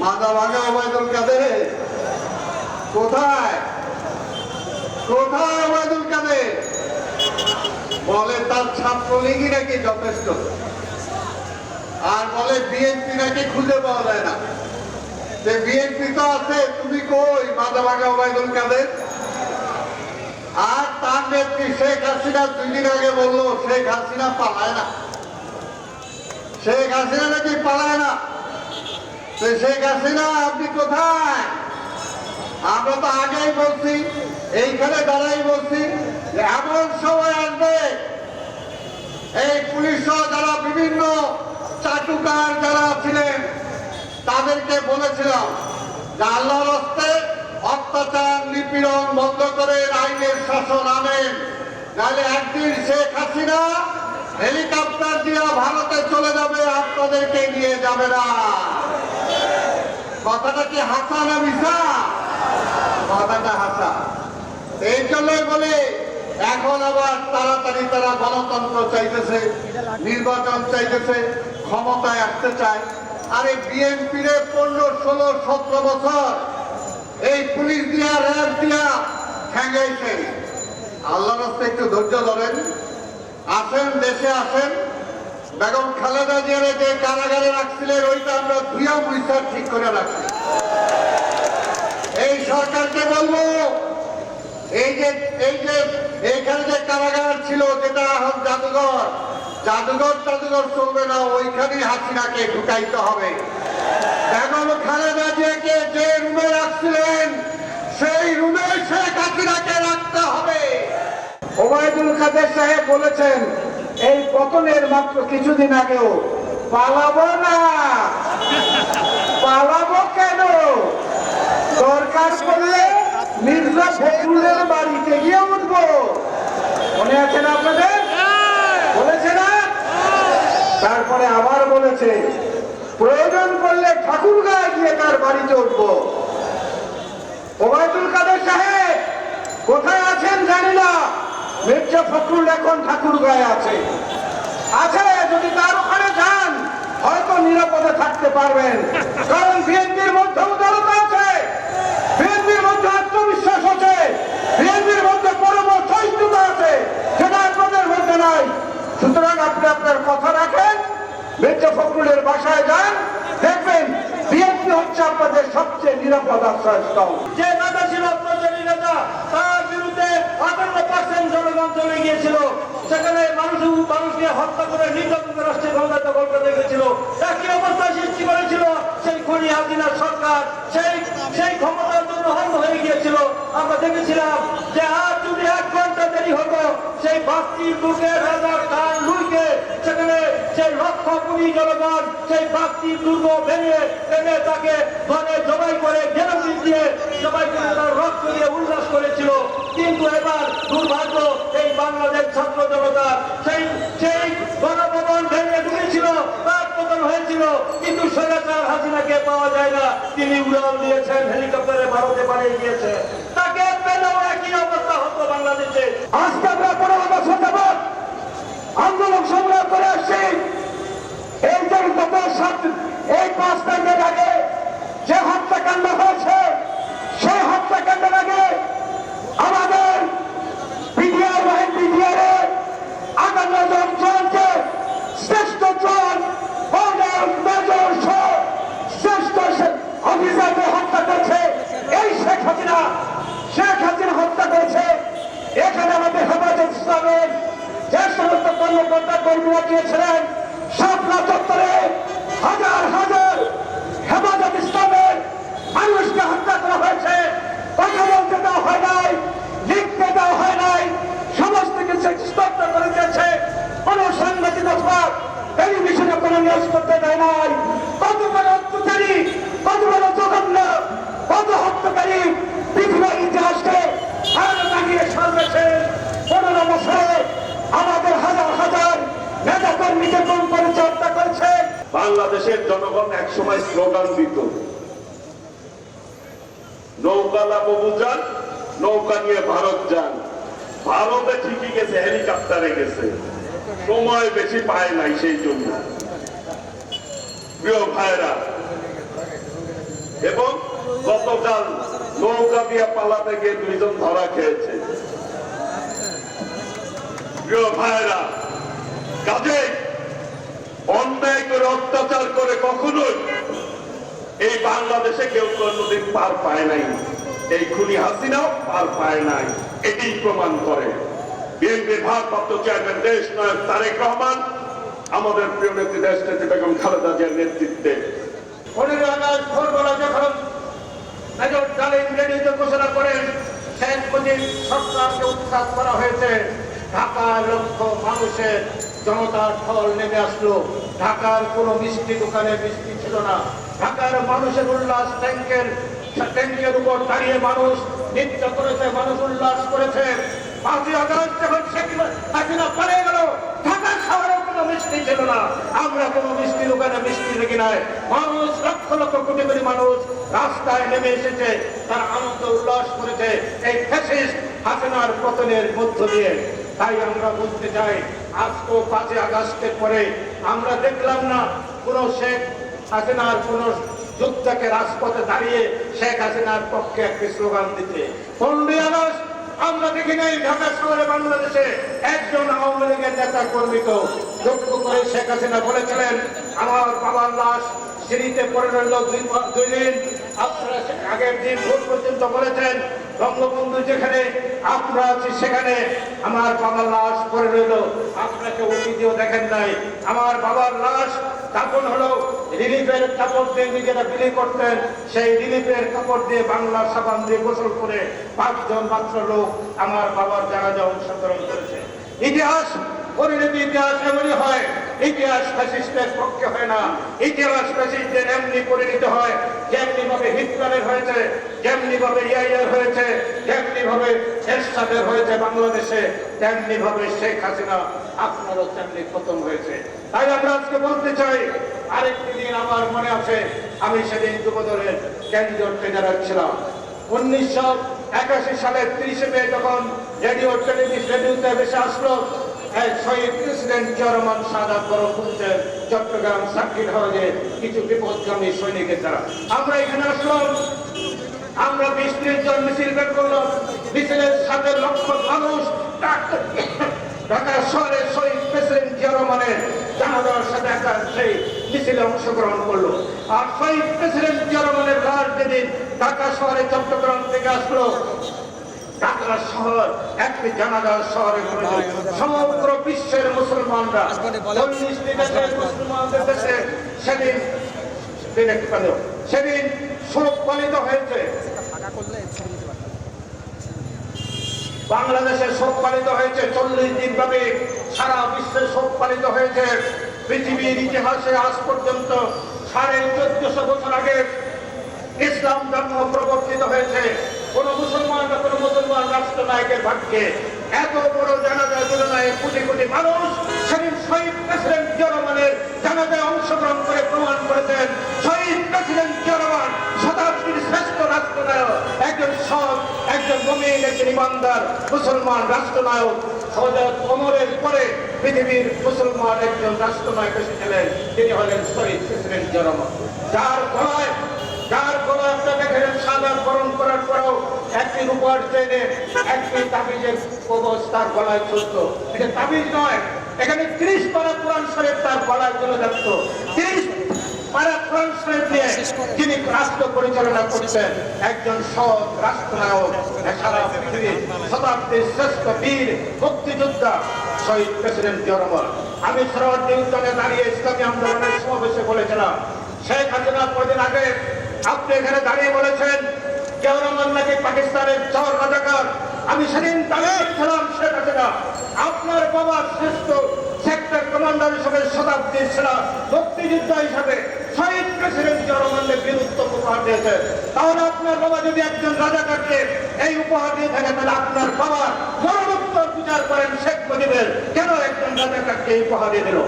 মাথা ভাঙা ওবায়দুল কাদের কোথায়? কোথায় ওবায়দুল কাদের? বলে তার ছাত্রলীগই নাকি যথেষ্ট, আর বলে বিএনপি নাকি খুঁজে পাওয়া যায় না। বিএনপি তো আছে, তুমি কই মাথা ভাঙা ওবায়দুল কাদের? আর তার নেত্রী শেখ হাসিনা 2 দিন আগে বললো শেখ হাসিনা পালায় না, শেখ হাসিনা নাকি পালায় না। শেখ হাসিনা আপনি কোথায়? আমরা তো আগেই বলছি, এইখানে দাঁড়াই বলছি যে এমন সময় আসবে এই পুলিশ সহ যারা বিভিন্ন চাটুকার যারা ছিলেন তাদেরকে বলেছিলাম যে আল্লাহর রাস্তায় অত্যাচার নিপীড়ন বন্ধ করে আইনের শাসন আনেন, নাহলে একদিন শেখ হাসিনা হেলিকপ্টার দিয়ে ভারতে চলে যাবে, আপনাদেরকে নিয়ে যাবে না। কথাটা কি হাসা না মিশা? কথাটা হাসা। এই জন্যই বলে এখন আবার তাড়াতাড়ি তারা গণতন্ত্র চাইতেছে, নির্বাচন চাইতেছে, ক্ষমতায় আসতে চায়। আরে বিএনপির 15, 16, 17 বছর এই পুলিশ দিয়া র্যাব দিয়া ঠেঙ্গাইছে। আল্লাহর রাস্তায় একটু ধৈর্য ধরেন, আসেন দেশে আসেন। বেগম খালেদা জিয়ারে যে কারাগারে রাখছিলেন ওইটা আমরা ধুইয়া মুইসা ঠিক করে রাখছি। এই সরকারকে বলবো এই যে এইখানে যে কারাগার ছিল যেটা এখন জাদুঘর চলবে না, ওইখানেই হাসিনাকে ঢুকাইতে হবে। বেগম খালেদা জিয়াকে যে রুমে রাখছিলেন সেই রুমে শেখ হাসিনাকে রাখতে হবে। ওবায়দুল কাদের সাহেব বলেছেন এই পতনের মাত্র কিছুদিন আগেও, পালাবো না। পালাবো কেন? দরকার পড়লে মির্জা ফখরুলের বাড়িতে গিয়ে উঠবো। মনে আছে না আপনাদের? বলেছে না? তারপরে আবার বলেছে প্রয়োজন করলে ঠাকুরগাঁয়ে গিয়ে তার বাড়িতে উঠবো। ওবায়দুল কাদের সাহেব কোথায় আছেন জানি না, মির্জা ফখরুল এখন ঠাকুরগাঁয়ে আছে। যদি তার ওখানে যান হয়তো নিরাপদে থাকতে পারবেন, কারণ বিএনপির মধ্যে উদারতা আছে, বিএনপির মধ্যে আত্মবিশ্বাস আছে, বিএনপির মধ্যে পরম সহিষ্ণুতা আছে, যেটা আপনাদের মধ্যে নাই। সুতরাং আপনি আপনার কথা রাখেন, মির্জা ফখরুলের বাসায় যান, দেখবেন বিএনপি হচ্ছে আপনাদের সবচেয়ে নিরাপদ আশ্রয়স্থল। যে নেতা ছিল প্রচারী নেতা, তার বিরুদ্ধে 58% জনগণ চলে গিয়েছিল। সেখানে মানুষকে হত্যা করে নির্যাতন রাষ্ট্রের ক্ষমতা দখল করে রেখেছিল। একই অবস্থা সৃষ্টি করেছিল সেই খুনি হাসিনার সরকার। সেই ক্ষমতার জন্য হন্য হয়ে গিয়েছিল। আমরা দেখেছিলাম যে আর যদি 1 ঘন্টা দেরি হতো সেই বাস্তির দুর্গের রাজার খান লুইকে সেখানে সেই লক্ষ কোটি জনগণ সেই বাস্তির দুর্গ ভেঙে তাকে ধরে জবাই করে গেরোসিন দিয়ে জবাই করে তার রক্ত দিয়ে উল্লাস করেছিল। কিন্তু এবার দুর্ভাগ্য এই বাংলাদেশ ছাত্র জনতা সেই গণভবন ভেঙে ঢুকেছিল, তার পতন হয়েছিল, কিন্তু স্বৈরাচার হাসিনাকে পাওয়া যায় না। তিনি উড়াল দিয়েছেন, হেলিকপ্টারে ভারতে পালিয়ে গিয়েছে। তাকে পেলেও একই অবস্থা হতো বাংলাদেশে। আজকে আমরা 15 বছর যাবৎ আন্দোলন সংগ্রাম করে আসছি। এই যে গত 5 তারিখের আগে যে হত্যাকাণ্ড হয়েছে, সেই হত্যাকাণ্ডের আগে আমাদের বিডিআর বাহিনী বিডিআরের 58 জন জনকে শ্রেষ্ঠ জন মেজর সহ শ্রেষ্ঠ অফিসারদের হত্যা করেছে এই শেখ হাসিনা হত্যা করেছে। এখানে আমাদের হেফাজত ইসলামের যে সমস্ত কর্মকর্তা কর্মীরা গিয়েছিলেন, শাপলা চত্বরে হাজার হাজার হেফাজত ইসলামের মানুষকে হত্যা করা হয়েছে। কথা বলতে দেওয়া হয় নাই, লিখতে দেওয়া হয় নাই, সমস্ত কিছু স্তব্ধ করে দিয়েছে। কোন সাংবাদিক অথবা টেলিভিশনে কোন নিউজ করতে দেয় নাই। কত বড় অত্যাচারী, কত বড় জঘন্য, কত হত্যাকারী পৃথিবীর ইতিহাসকে হার মানিয়ে সামনেছে। 15 বছরে আমাদের হাজার হাজার নেতা কর্মীকে গুম করেছে, হত্যা করেছে। বাংলাদেশের জনগণ একসময় স্লোগান দিত, নৌকা লাবু যান, নৌকা নিয়ে ভারত যান। ভারতে ঠিকই গেছে, হেলিকপ্টারে গেছে, সময় বেশি পায় নাই। সেই জন্য প্রিয় ভাইরা, গতকাল নৌকা দিয়ে পালাতে গিয়ে 2 জন ধরা খেয়েছে। প্রিয় ভাইরা, কাজে অন্যায় করে অত্যাচার করে কখনোই এই বাংলাদেশে কেউ কোনোদিন পার পায় নাই, এই খুনি হাসিনাও পার পায় নাই। এটি প্রমাণ করে বিএনপির ভারপ্রাপ্ত চেয়ারম্যান দেশ নায়ক তারেক রহমান, আমাদের প্রিয় নেত্রী দেশ নেত্রী বেগম খালেদা জিয়ার নেতৃত্বে 15 আগস্ট ভোরবেলা যখন মেজর ডালিম রেডিওতে ঘোষণা করেন শেখ মুজিব সরকারকে উৎখাত করা হয়েছে, ঢাকার লক্ষ মানুষের জনতার ঢল নেমে আসলো। ঢাকার কোনো মিষ্টি দোকানে মিষ্টি ছিল না। ঢাকার মানুষের উল্লাস, ট্যাঙ্কের উপর দাঁড়িয়ে মানুষ নৃত্য করেছে, মানুষ উল্লাস করেছে। 5ই আগস্ট যখন শেখ হাসিনা পালিয়ে গেল, ঢাকা শহরে কোনো মিষ্টি ছিল না। আমরা কোনো মিষ্টি দোকানে মিষ্টি দেখি নাই। মানুষ লক্ষ লক্ষ কোটি কোটি মানুষ রাস্তায় নেমে এসেছে, তারা আনন্দ উল্লাস করেছে এই ফ্যাসিস্ট হাসিনার পতনের মধ্য দিয়ে। তাই আমরা বলতে চাই, আজকে 5ই আগস্টের পরে আমরা দেখলাম না কোনো শেখ হাসিনার কোন যোদ্ধাকে রাজপথে দাঁড়িয়ে শেখ হাসিনার পক্ষে একটি স্লোগান দিতে। 15ই আগস্ট আমরা দেখি নাই ঢাকা শহরে বাংলাদেশে একজন আওয়ামী লীগের নেতা কর্মীকে লক্ষ্য করে শেখ হাসিনা বলেছিলেন, আমার বাবার লাশ সিঁড়িতে পড়ে রইল 2 দিন। আপনারা আগের দিন ভোট পর্যন্ত বলেছেন বঙ্গবন্ধু যেখানে আমরা আছি সেখানে আমার বাবার লাশ পড়ে রইল, আপনাকে উঠি দিয়েও দেখেন নাই। আমার বাবার লাশ দাফন হলো রিলিফের কাপড় দিয়ে নিজেরা বিলি করতেন, সেই রিলিফের কাপড় দিয়ে বাংলা সাবান দিয়ে গোসল করে 5 জন মাত্র লোক আমার বাবার জানাজা অংশগ্রহণ করেছে। ইতিহাস পরিণতি ইতিহাস এমনই হয়, ইতিহাস ফ্যাসিস্টের পক্ষে হয় না। ইতিহাস ফ্যাসিস্টের এমনি পরিণত হয় যেমনি ভাবে হিটলারের হয়েছে, যেমনি ভাবে ইয়াইয়ার হয়েছে, যেমনি ভাবে এরশাদের হয়েছে বাংলাদেশে, তেমনি ভাবে শেখ হাসিনা আপনারও তেমনি পতন হয়েছে। তাই আমরা আজকে বলতে চাই, আরেকটি দিন আমার মনে আছে, আমি সেদিন যুবদলের কেন্দ্রীয় ট্রেজারার ছিলাম। 1981 সালের 30 মে যখন রেডিওতে ভেসে আসলো শহীদ প্রেসিডেন্ট জিয়া রহমান শাহাদাত বরণ করছেন চট্টগ্রাম সার্কিট হাউসে কিছু বিপদগামী সৈনিকের দ্বারা। আমরা এখানে আসলাম, আমরা 20-30 জন মিছিল বের করলাম। মিছিলের সাথে লক্ষ মানুষ ঢাকা শহরের শহীদ প্রেসিডেন্ট জিয়া রহমানের জানাজার সাথে সেই মিছিলে অংশগ্রহণ করলো। আর শহীদ প্রেসিডেন্ট জিয়া রহমানের লাশ যেদিন ঢাকা শহরে চট্টগ্রাম থেকে আসলো, ঢাকা শহর একটি জানাজার শহরে সমগ্র বিশ্বের মুসলমানরা 40টি দেশের মুসলমানদের দেশে সেদিন শোক পালিত হয়েছে। বাংলাদেশে শোক পালিত হয়েছে 40 দিন ব্যাপী, সারা বিশ্বে শোক পালিত হয়েছে। পৃথিবীর ইতিহাসে আজ পর্যন্ত 1450 বছর আগে ইসলাম ধর্ম প্রবর্তিত হয়েছে। কোন মুসলমান বা কোন মুসলমান রাষ্ট্রনায়কের ভাগ্যে এত বড় জানাজা তুলনায় কোটি কোটি মানুষ সেদিন শহীদ প্রেসিডেন্ট জিয়া রহমানের জানাজায় অংশগ্রহণ করে প্রমাণ করেছেন শহীদ প্রেসিডেন্ট জিয়া রহমান শতাব্দীর শ্রেষ্ঠ রাষ্ট্রনায়ক, একজন সৎ, একজন মুমিন, একজন ইমানদার মুসলমান রাষ্ট্রনায়ক। হযরত ওমরের পরে পৃথিবীর মুসলমান একজন রাষ্ট্রনায়ক এসেছিলেন, তিনি হলেন শহীদ প্রেসিডেন্ট জিয়া রহমান, যার গলায় আপনারা দেখেন সাদা বরণ করার পরেও একটি রূপার চেনে একটি তাবিজের কবচ তার গলায় চলত। এটা তাবিজ নয়, এখানে 30 পারা কোরআন শরীফ তার গলায় চলে যাচ্ত। 30 পারা কোরআন শরীফ দিয়ে যিনি রাষ্ট্র পরিচালনা করতেন, একজন সৎ রাষ্ট্রনায়ক, সারা পৃথিবীর শতাব্দীর শ্রেষ্ঠ বীর মুক্তিযোদ্ধা শহীদ প্রেসিডেন্ট জিয়া রহমান। আমি সরোয়ার্দী উদ্যানে দাঁড়িয়ে ইসলামী আন্দোলনের সমাবেশে বলেছিলাম, শেখ হাসিনা কদিন আগে আপনি এখানে দাঁড়িয়ে বলেছেন জিয়া রহমান নাকি পাকিস্তানের চর রাজাকার। আমি সেদিন দাঁড়িয়েছিলাম, শেখ হাসিনা আপনার বাবা শ্রেষ্ঠ সেক্টর কমান্ডার হিসেবে, শতাব্দীর সেরা মুক্তিযোদ্ধা হিসাবে শহীদ প্রেসিডেন্ট জিয়া রহমানের বীরত্ব উপহার দিয়েছেন। তাহলে আপনার বাবা যদি একজন রাজাকারকে এই উপহার দিয়ে থাকে, তাহলে আপনার বাবার মরণোত্তর বিচার করেন শেখ মুজিবের কেন একজন রাজাকারকে এই উপহার দিয়ে দিল?